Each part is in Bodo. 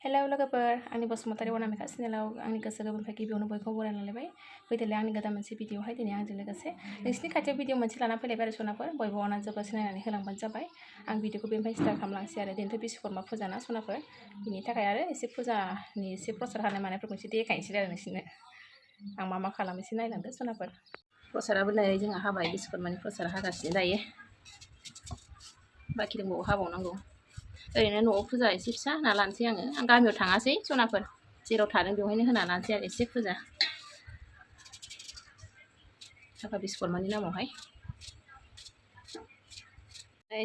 हेलौ लोगोफोर आंनि बसुमतारी अनामिका चेनेलाव आंनि गोसो गोरबोनिफ्राय गिबियावनो बयखौबो बरायना लाबाय फैदेरलाय आंनि गोदान मोनसे भिडिअहाय दिनै आंजों लोगोसे नोंसिनि खाथियाव भिडिअ मोनसे लाना फैलायबाय आरो सनाफोर बयबो अननानै जोबोद सिनायनानै होलांबानो जाबाय आं भिडिअखौ बेनिफ्राय स्टार्ट खालामलांसै आरो दिनैथ' बिश्वकर्मा फुजा ना सनाफोर बिनि थाखाय आरो एसे फुजानि एसे प्रसाद हानाय मानायफोरखौ एसे देखायनोसै आरो नोंसिनो आं मा खालामो एसे नायलांदो सनाफोर प्रसादाबो नै जोंहा हाबाय बिश्वकर्मानि प्रसाद हागासिनो दायो बाखि दंबावो हाबावनांगौ ओरैनो न'आव फुजा एसे फिसा होना लानोसै आं गामियाव थाङासै सनाफोर जेराव थादों बेवहायनो होना लानोसै आरो एसे फुजा हाबा बिश्वकर्मानि नामावहाय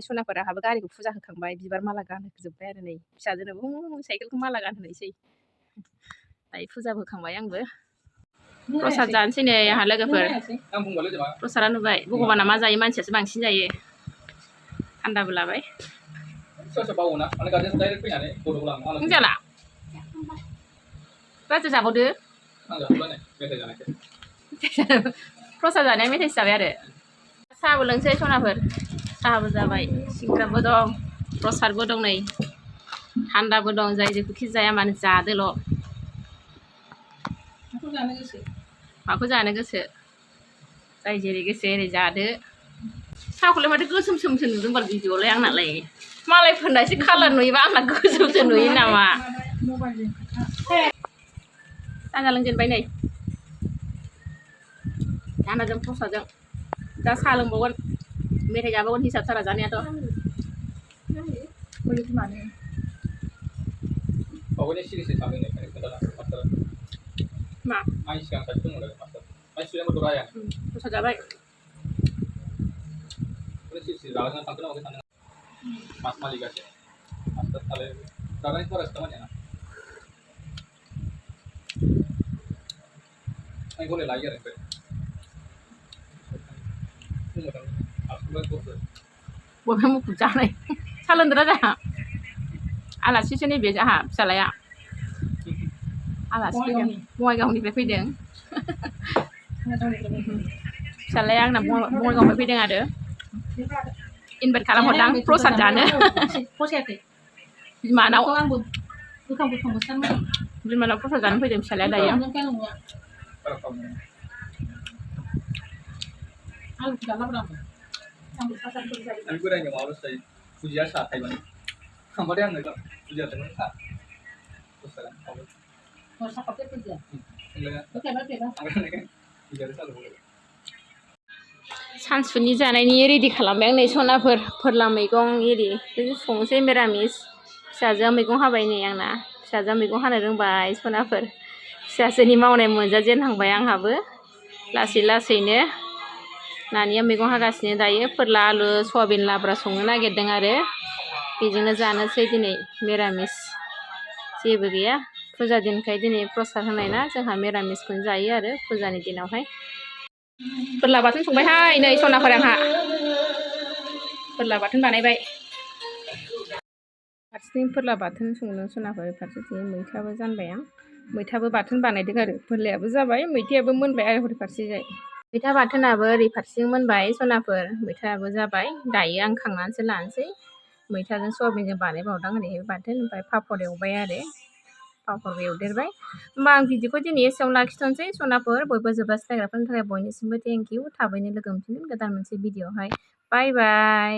सनाफोर आंहाबो गारिखौ फुजा होखांबाय बिबार माला गानहोजोब्बाय आरो नै फिसाजोनोबो साइकेलखौ माला गानहोनोसै दायो फुजाबो होखांबाय आंबो प्रसाद जानोसै नै आंहा लोगोफोर प्रसादा नुबाय भगबाना मा जायो मानसियासो बांसिन जायो थान्दाबो लाबाय जाला राजा जाबावदो प्रसाद जानाया मेथाइसो जाबाय आरो साहाबो लोंसै सनाफोर साहाबो जाबाय सिंग्राबो दं प्रसादबो दं नै थान्दाबो दं जाय जेखौखि जाया मानो जादोल' माखौ जानो गोसो जाय जेरै गोसो एरै जादो साहाखौलाय माथो गोसोम सोमसो नुदों बाल भिडिअआवलाय आंनालाय मालायफोरना एसे कालार नुयोबा आंना गोसोमसो नुयो नामा साहा लोंजेनबाय नै दानाजों प्रसादजों दा साहा लोंबावगोन मेथाइ जाबावगोन हिसाब सारा जानायाथ' मा प्रसाद जाबाय बबे मुखुब जानाय साहा लोंदोंना जाहा आलासिसो नैबे जाहा फिसालाया आलासि फैदों बङाइगावनिफ्राय फैदों फिसालाया आंना बङाइगावनिफ्राय फैदों आरो इनभाइट खालामहरदां प्रसाद जानो बिमानाव प्रसाद जानो फैदों फिसालाया दायो सानसुनि जानायनि रेडि खालामबाय आं नै सनाफोर फोरला मैगं एरि संनोसै मिरामिस फिसाजोआ मैगं हाबाय नै आंना फिसाजोआ मैगं हानो रोंबाय सनाफोर फिसाजोनि मावनाय मोनजाजेनहांबाय आंहाबो लासै लासैनो नानिया मैगं हागासिनो दायो फोरला आलु सयाबिन लाब्रा संनो नागिरदों आरो बेजोंनो जानोसै दिनै मिरामिस जेबो गैया फुजा दिनखाय दिनै प्रसाद होनाय ना जोंहा मिरामिसखौनो जायो आरो फुजानि दिनावहाय फोरला बाथोन संबायहाय नै सनाफोर आंहा फोरला बाथोन बानायबाय फारसेथिं फोरला बाथोन संदों सनाफोर फारसेथिं मैथाबो जानबाय आं मैथाबो बाथोन बानायदों आरो फोरलायाबो जाबाय मैथायाबो मोनबाय आरो हरै फारसेजाय मैथा बाथोनाबो ओरै फारसेथिं मोनबाय सनाफोर मैथायाबो जाबाय दायो आं खांनानैसो लानोसै मैथाजों सयाबिनजों बानायबावदां ओरैहाय बाथोन ओमफ्राय पापर एवबाय आरो पापरबो एवदेरबाय होमबा आं भिडिअखौ दिनै एसेयावनो लाखिथ'नोसै सनाफोर बयबो जोबजासे नायग्राफोरनि थाखाय बयनिसिमबो थेंक इउ थाबैनो लोगो मोनफिनगोन गोदान मोनसे भिडिअआवहाय बाय बाय।